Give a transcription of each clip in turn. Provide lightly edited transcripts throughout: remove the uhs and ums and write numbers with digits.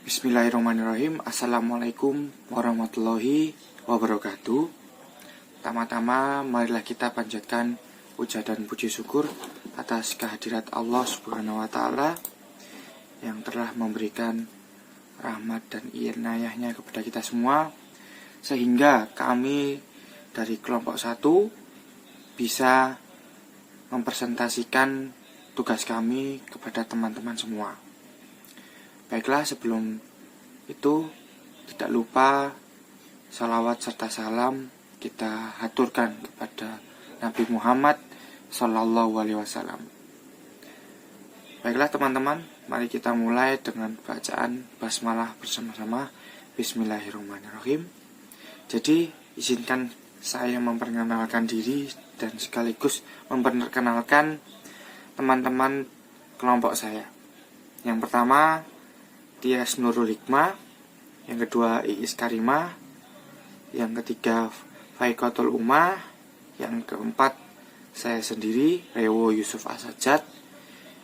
Bismillahirrahmanirrahim. Assalamualaikum warahmatullahi wabarakatuh. Pertama-tama marilah kita panjatkan puja dan puji syukur atas kehadirat Allah Subhanahu wa taala yang telah memberikan rahmat dan inayahnya kepada kita semua, sehingga kami dari kelompok 1 bisa mempresentasikan tugas kami kepada teman-teman semua. Baiklah, sebelum itu tidak lupa salawat serta salam kita haturkan kepada Nabi Muhammad Sallallahu Alaihi Wasallam. Baiklah teman-teman, mari kita mulai dengan bacaan basmalah bersama-sama. Bismillahirrahmanirrahim. Jadi izinkan saya memperkenalkan diri dan sekaligus memperkenalkan teman-teman kelompok saya. Yang pertama Tias Nurul Hikmah, yang kedua Iis Karimah, yang ketiga Faikotul Umah, yang keempat saya sendiri Rewo Yusuf Asajat,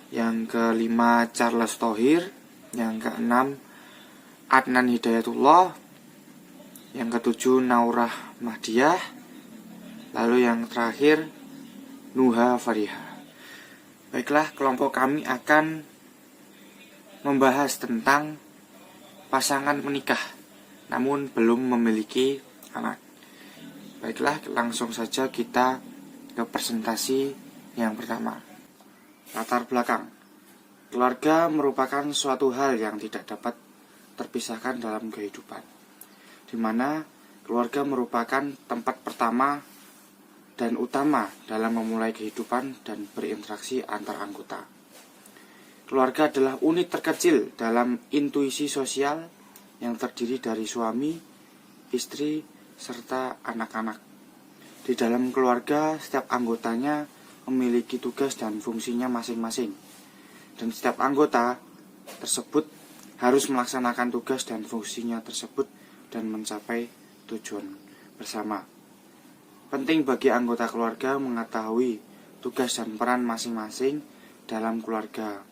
yang kelima Charles Thohir, yang keenam Adnan Hidayatullah, yang ketujuh Naurah Mahdiyah, lalu yang terakhir Nuha Fariha. Baiklah, kelompok kami akan membahas tentang pasangan menikah namun belum memiliki anak. Baiklah, langsung saja kita ke presentasi yang pertama. Latar belakang. Keluarga merupakan suatu hal yang tidak dapat terpisahkan dalam kehidupan, di mana keluarga merupakan tempat pertama dan utama dalam memulai kehidupan dan berinteraksi antar anggota. Keluarga adalah unit terkecil dalam intuisi sosial yang terdiri dari suami, istri, serta anak-anak. Di dalam keluarga, setiap anggotanya memiliki tugas dan fungsinya masing-masing. Dan setiap anggota tersebut harus melaksanakan tugas dan fungsinya tersebut dan mencapai tujuan bersama. Penting bagi anggota keluarga mengetahui tugas dan peran masing-masing dalam keluarga,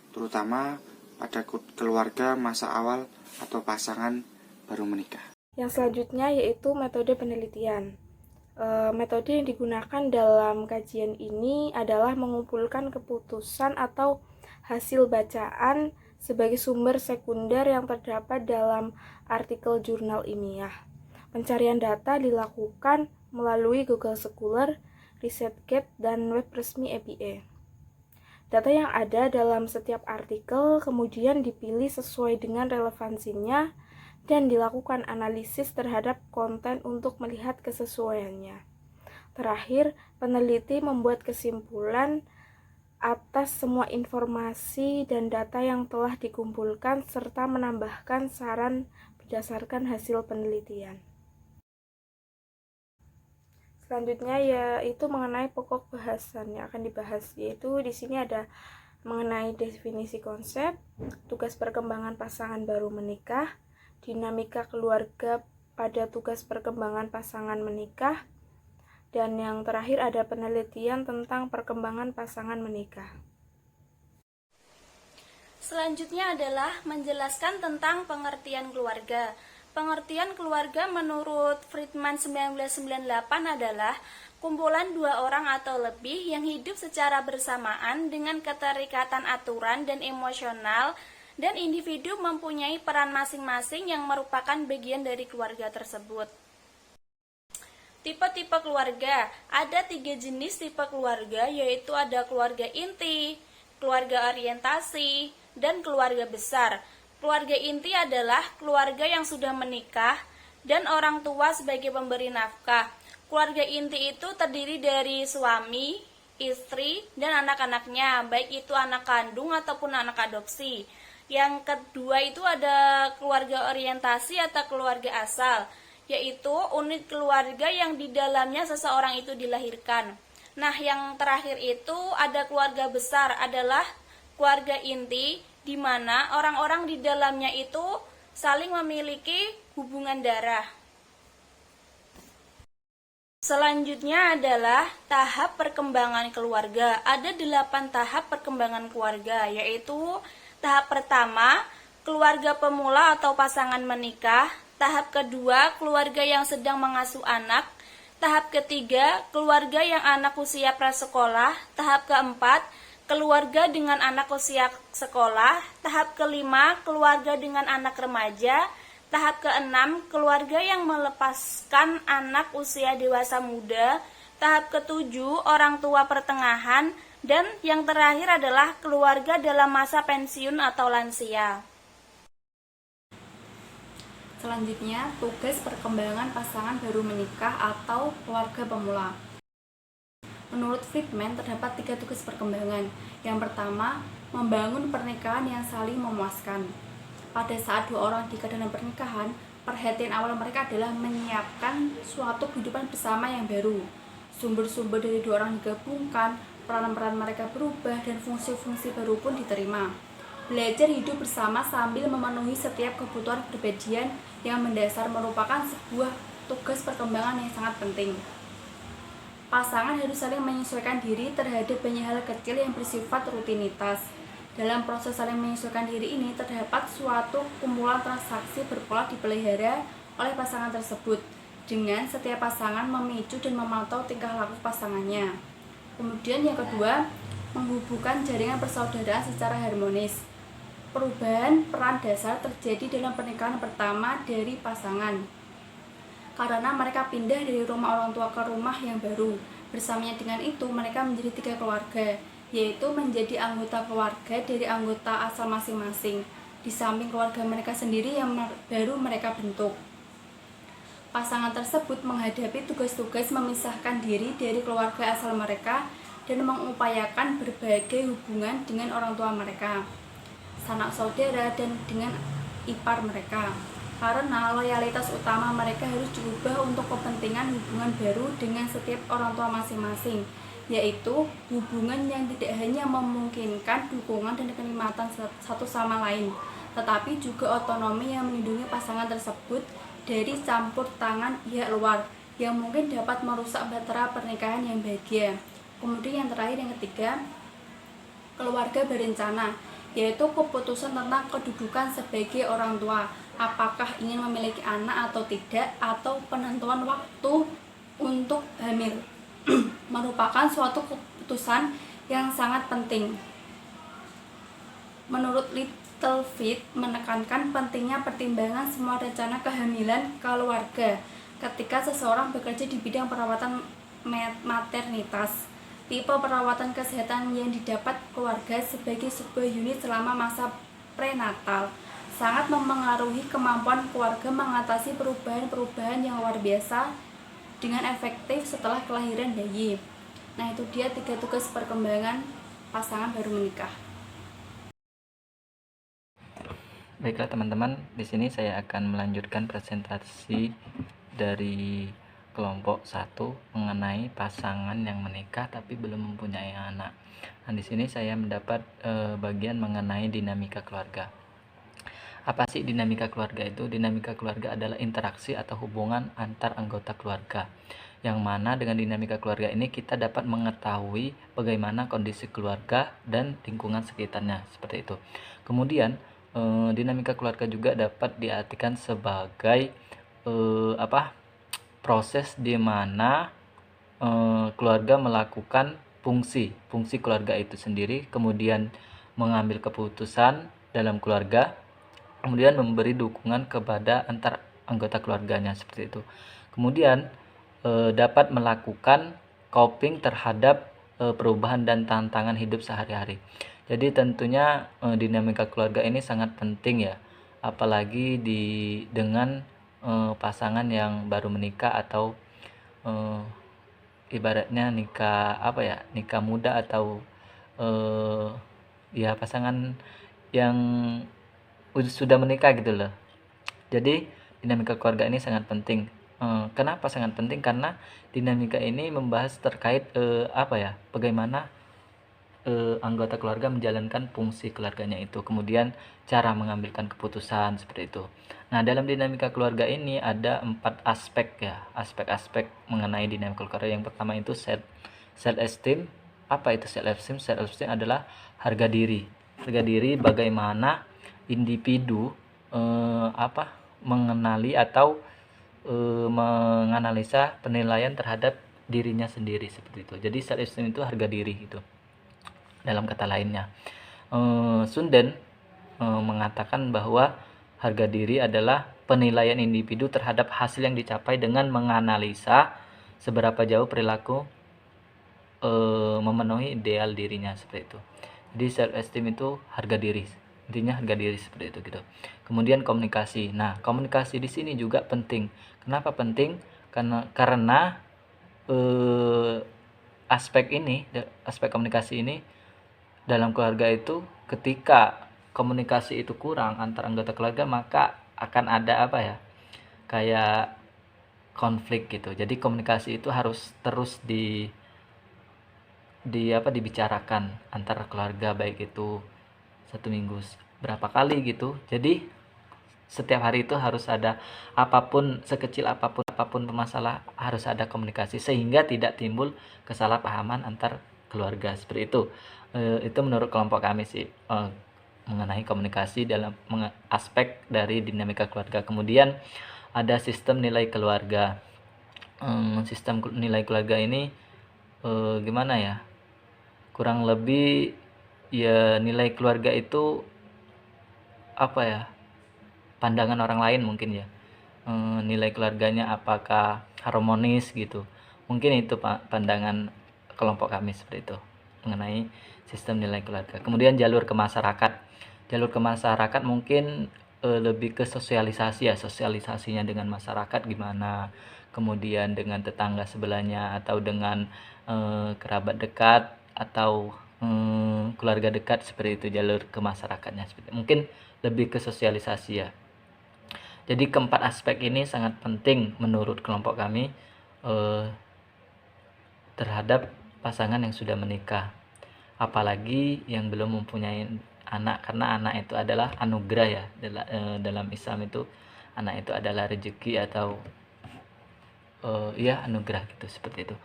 terutama pada keluarga masa awal atau pasangan baru menikah. Yang selanjutnya yaitu metode penelitian. Metode yang digunakan dalam kajian ini adalah mengumpulkan keputusan atau hasil bacaan sebagai sumber sekunder yang terdapat dalam artikel jurnal ilmiah. Pencarian data dilakukan melalui Google Scholar, ResearchGate, dan web resmi EPA. Data yang ada dalam setiap artikel kemudian dipilih sesuai dengan relevansinya dan dilakukan analisis terhadap konten untuk melihat kesesuaiannya. Terakhir, peneliti membuat kesimpulan atas semua informasi dan data yang telah dikumpulkan serta menambahkan saran berdasarkan hasil penelitian. Selanjutnya yaitu mengenai pokok bahasan yang akan dibahas, yaitu di sini ada mengenai definisi konsep, tugas perkembangan pasangan baru menikah, dinamika keluarga pada tugas perkembangan pasangan menikah, dan yang terakhir ada penelitian tentang perkembangan pasangan menikah. Selanjutnya adalah menjelaskan tentang pengertian keluarga. Pengertian keluarga menurut Friedman 1998 adalah kumpulan dua orang atau lebih yang hidup secara bersamaan dengan keterikatan aturan dan emosional, dan individu mempunyai peran masing-masing yang merupakan bagian dari keluarga tersebut. Tipe-tipe keluarga. Ada 3 jenis tipe keluarga, yaitu ada keluarga inti, keluarga orientasi, dan keluarga besar. Keluarga inti adalah keluarga yang sudah menikah dan orang tua sebagai pemberi nafkah. Keluarga inti itu terdiri dari suami, istri, dan anak-anaknya, baik itu anak kandung ataupun anak adopsi. Yang kedua itu ada keluarga orientasi atau keluarga asal, yaitu unit keluarga yang di dalamnya seseorang itu dilahirkan. Nah, yang terakhir itu ada keluarga besar, adalah keluarga inti, di mana orang-orang di dalamnya itu saling memiliki hubungan darah. Selanjutnya adalah tahap perkembangan keluarga. Ada 8 tahap perkembangan keluarga, yaitu tahap pertama, keluarga pemula atau pasangan menikah. Tahap kedua, keluarga yang sedang mengasuh anak. Tahap ketiga, keluarga yang anak usia prasekolah. Tahap keempat, keluarga dengan anak usia sekolah. Tahap kelima, keluarga dengan anak remaja. Tahap keenam, keluarga yang melepaskan anak usia dewasa muda. Tahap ketujuh, orang tua pertengahan. Dan yang terakhir adalah keluarga dalam masa pensiun atau lansia. Selanjutnya, tugas perkembangan pasangan baru menikah atau keluarga pemula. Menurut Friedman, terdapat 3 tugas perkembangan. Yang pertama, membangun pernikahan yang saling memuaskan. Pada saat 2 orang nikah dalam pernikahan, perhatian awal mereka adalah menyiapkan suatu kehidupan bersama yang baru. Sumber-sumber dari 2 orang digabungkan, peran-peran mereka berubah, dan fungsi-fungsi baru pun diterima. Belajar hidup bersama sambil memenuhi setiap kebutuhan kepribadian yang mendasar merupakan sebuah tugas perkembangan yang sangat penting. Pasangan harus saling menyesuaikan diri terhadap banyak hal kecil yang bersifat rutinitas. Dalam proses saling menyesuaikan diri ini terdapat suatu kumpulan transaksi berpola dipelihara oleh pasangan tersebut, dengan setiap pasangan memicu dan memantau tingkah laku pasangannya. Kemudian yang kedua, menghubungkan jaringan persaudaraan secara harmonis. Perubahan peran dasar terjadi dalam pernikahan pertama dari pasangan karena mereka pindah dari rumah orang tua ke rumah yang baru. Bersamanya dengan itu, mereka menjadi 3 keluarga, yaitu menjadi anggota keluarga dari anggota asal masing-masing, di samping keluarga mereka sendiri yang baru mereka bentuk. Pasangan tersebut menghadapi tugas-tugas memisahkan diri dari keluarga asal mereka dan mengupayakan berbagai hubungan dengan orang tua mereka, sanak saudara, dan dengan ipar mereka. Karena loyalitas utama mereka harus diubah untuk kepentingan hubungan baru dengan setiap orang tua masing-masing, yaitu hubungan yang tidak hanya memungkinkan dukungan dan kenikmatan satu sama lain, tetapi juga otonomi yang melindungi pasangan tersebut dari campur tangan pihak luar yang mungkin dapat merusak bahtera pernikahan yang bahagia. Kemudian yang terakhir, yang ketiga, keluarga berencana, yaitu keputusan tentang kedudukan sebagai orang tua, apakah ingin memiliki anak atau tidak, atau penentuan waktu untuk hamil merupakan suatu keputusan yang sangat penting. Menurut Littlefield, menekankan pentingnya pertimbangan semua rencana kehamilan keluarga ketika seseorang bekerja di bidang perawatan maternitas. Tipe perawatan kesehatan yang didapat keluarga sebagai sebuah unit selama masa prenatal sangat memengaruhi kemampuan keluarga mengatasi perubahan-perubahan yang luar biasa dengan efektif setelah kelahiran bayi. Nah, itu dia 3 tugas perkembangan pasangan baru menikah. Baiklah teman-teman, di sini saya akan melanjutkan presentasi dari kelompok 1 mengenai pasangan yang menikah tapi belum mempunyai anak. Nah, di sini saya mendapat bagian mengenai dinamika keluarga. Apa sih dinamika keluarga itu? Dinamika keluarga adalah interaksi atau hubungan antar anggota keluarga, yang mana dengan dinamika keluarga ini kita dapat mengetahui bagaimana kondisi keluarga dan lingkungan sekitarnya, seperti itu. Kemudian dinamika keluarga juga dapat diartikan sebagai proses di mana keluarga melakukan fungsi keluarga itu sendiri, kemudian mengambil keputusan dalam keluarga, kemudian memberi dukungan kepada antar anggota keluarganya, seperti itu. Kemudian dapat melakukan coping terhadap perubahan dan tantangan hidup sehari-hari. Jadi tentunya dinamika keluarga ini sangat penting ya, apalagi dengan pasangan yang baru menikah atau ibaratnya nikah muda atau ya pasangan yang sudah menikah gitu loh. Jadi dinamika keluarga ini sangat penting. Kenapa sangat penting? Karena dinamika ini membahas terkait bagaimana anggota keluarga menjalankan fungsi keluarganya itu, kemudian cara mengambilkan keputusan, seperti itu. Nah, dalam dinamika keluarga ini ada 4 aspek ya, aspek-aspek mengenai dinamika keluarga. Yang pertama itu self esteem. Apa itu self esteem? Self esteem adalah harga diri bagaimana individu mengenali atau menganalisa penilaian terhadap dirinya sendiri seperti itu. Jadi self esteem itu harga diri gitu. Dalam kata lainnya, Sunden mengatakan bahwa harga diri adalah penilaian individu terhadap hasil yang dicapai dengan menganalisa seberapa jauh perilaku memenuhi ideal dirinya seperti itu. Jadi self esteem itu harga diri, intinya harga diri seperti itu gitu. Kemudian komunikasi. Nah, komunikasi di sini juga penting. Kenapa penting? Karena aspek komunikasi ini dalam keluarga itu, ketika komunikasi itu kurang antar anggota keluarga, maka akan ada kayak konflik gitu. Jadi komunikasi itu harus terus dibicarakan antara keluarga, baik itu 1 minggu berapa kali gitu. Jadi setiap hari itu harus ada, apapun sekecil apapun permasalahan, harus ada komunikasi sehingga tidak timbul kesalahpahaman antar keluarga seperti itu. Itu menurut kelompok kami sih mengenai komunikasi dalam aspek dari dinamika keluarga. Kemudian ada sistem nilai keluarga. Sistem nilai keluarga ini gimana ya? Kurang lebih ya, nilai keluarga itu pandangan orang lain mungkin ya. Nilai keluarganya apakah harmonis gitu. Mungkin itu pandangan kelompok kami seperti itu mengenai sistem nilai keluarga. Kemudian jalur ke masyarakat. Jalur ke masyarakat mungkin lebih ke sosialisasi ya, sosialisasinya dengan masyarakat gimana, kemudian dengan tetangga sebelahnya atau dengan kerabat dekat atau keluarga dekat, seperti itu jalur ke masyarakatnya seperti itu. Mungkin lebih ke sosialisasi ya. Jadi keempat aspek ini sangat penting menurut kelompok kami terhadap pasangan yang sudah menikah, apalagi yang belum mempunyai anak, karena anak itu adalah anugerah ya. Dalam Islam itu anak itu adalah rezeki atau anugerah gitu, seperti itu.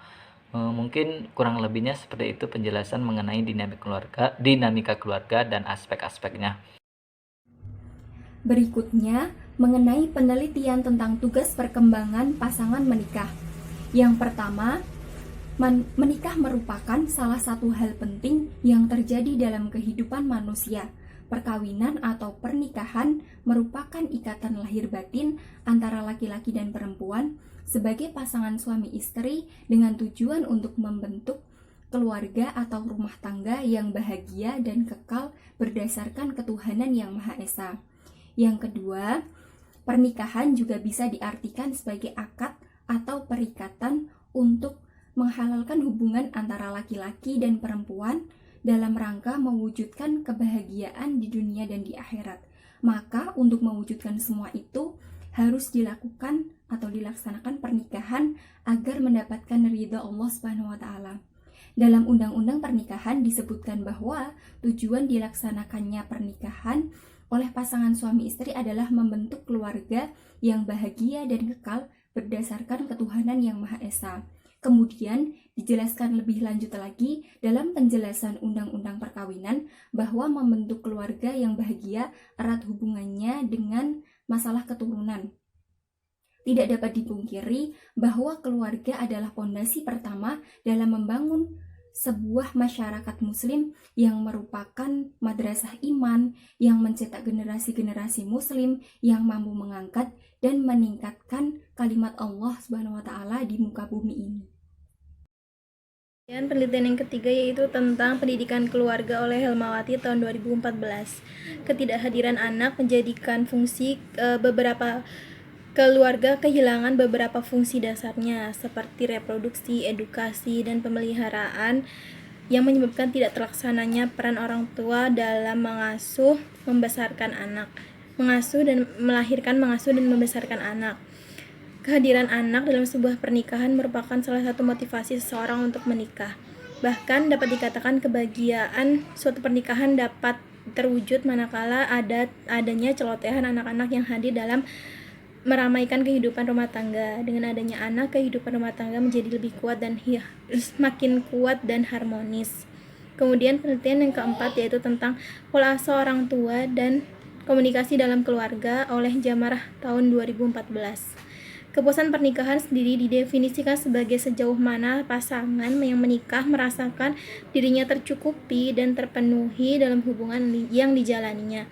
Mungkin kurang lebihnya seperti itu penjelasan mengenai dinamika keluarga dan aspek-aspeknya. Berikutnya, mengenai penelitian tentang tugas perkembangan pasangan menikah. Yang pertama, menikah merupakan salah satu hal penting yang terjadi dalam kehidupan manusia. Perkawinan atau pernikahan merupakan ikatan lahir batin antara laki-laki dan perempuan sebagai pasangan suami istri dengan tujuan untuk membentuk keluarga atau rumah tangga yang bahagia dan kekal berdasarkan ketuhanan yang Maha Esa. Yang kedua, pernikahan juga bisa diartikan sebagai akad atau perikatan untuk menghalalkan hubungan antara laki-laki dan perempuan dalam rangka mewujudkan kebahagiaan di dunia dan di akhirat. Maka untuk mewujudkan semua itu harus dilakukan atau dilaksanakan pernikahan agar mendapatkan ridha Allah Subhanahu wa taala. Dalam undang-undang pernikahan disebutkan bahwa tujuan dilaksanakannya pernikahan oleh pasangan suami istri adalah membentuk keluarga yang bahagia dan kekal berdasarkan ketuhanan yang Maha Esa. Kemudian dijelaskan lebih lanjut lagi dalam penjelasan undang-undang perkawinan bahwa membentuk keluarga yang bahagia erat hubungannya dengan masalah keturunan. Tidak dapat dipungkiri bahwa keluarga adalah pondasi pertama dalam membangun sebuah masyarakat muslim yang merupakan madrasah iman yang mencetak generasi-generasi muslim yang mampu mengangkat dan meningkatkan kalimat Allah Subhanahu wa taala di muka bumi ini. Dan penelitian yang ketiga yaitu tentang pendidikan keluarga oleh Helmawati tahun 2014. Ketidakhadiran anak menjadikan fungsi beberapa keluarga kehilangan beberapa fungsi dasarnya seperti reproduksi, edukasi, dan pemeliharaan yang menyebabkan tidak terlaksananya peran orang tua dalam mengasuh, membesarkan anak, mengasuh dan membesarkan anak. Kehadiran anak dalam sebuah pernikahan merupakan salah satu motivasi seseorang untuk menikah. Bahkan dapat dikatakan kebahagiaan suatu pernikahan dapat terwujud manakala adanya celotehan anak-anak yang hadir dalam meramaikan kehidupan rumah tangga. Dengan adanya anak, kehidupan rumah tangga menjadi lebih kuat dan semakin kuat dan harmonis. Kemudian penelitian yang keempat yaitu tentang pola asuh orang tua dan Komunikasi dalam Keluarga oleh Jamarah tahun 2014. Kepuasan pernikahan sendiri didefinisikan sebagai sejauh mana pasangan yang menikah merasakan dirinya tercukupi dan terpenuhi dalam hubungan yang dijalaninya.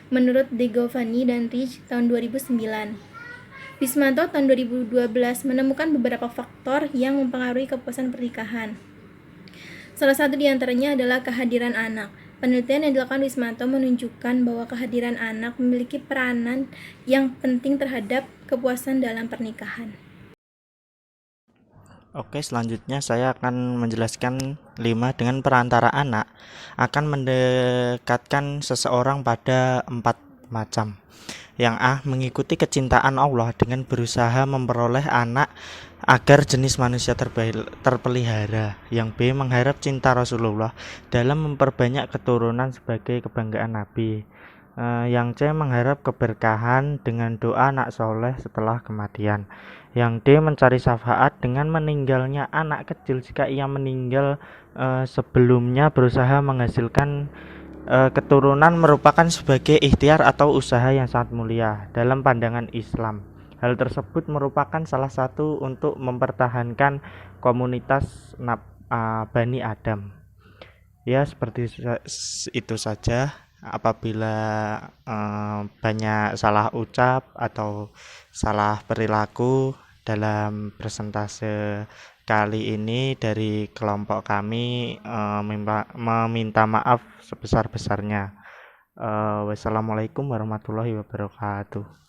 Menurut De Govani dan Rich tahun 2009. Wismanto tahun 2012 menemukan beberapa faktor yang mempengaruhi kepuasan pernikahan. Salah satu di antaranya adalah kehadiran anak. Penelitian yang dilakukan Wismanto menunjukkan bahwa kehadiran anak memiliki peranan yang penting terhadap kepuasan dalam pernikahan. Oke, selanjutnya saya akan menjelaskan 5 dengan perantara anak akan mendekatkan seseorang pada 4 macam. Yang A, mengikuti kecintaan Allah dengan berusaha memperoleh anak agar jenis manusia terpelihara. Yang B, mengharap cinta Rasulullah dalam memperbanyak keturunan sebagai kebanggaan Nabi. Yang C, mengharap keberkahan dengan doa anak soleh setelah kematian. Yang D, mencari syafaat dengan meninggalnya anak kecil jika ia meninggal sebelumnya berusaha menghasilkan keturunan merupakan sebagai ikhtiar atau usaha yang sangat mulia dalam pandangan Islam. Hal tersebut merupakan salah satu untuk mempertahankan komunitas Bani Adam. Ya, seperti itu saja. Apabila banyak salah ucap atau salah perilaku dalam presentase kali ini dari kelompok kami meminta maaf sebesar-besarnya. Wassalamualaikum warahmatullahi wabarakatuh.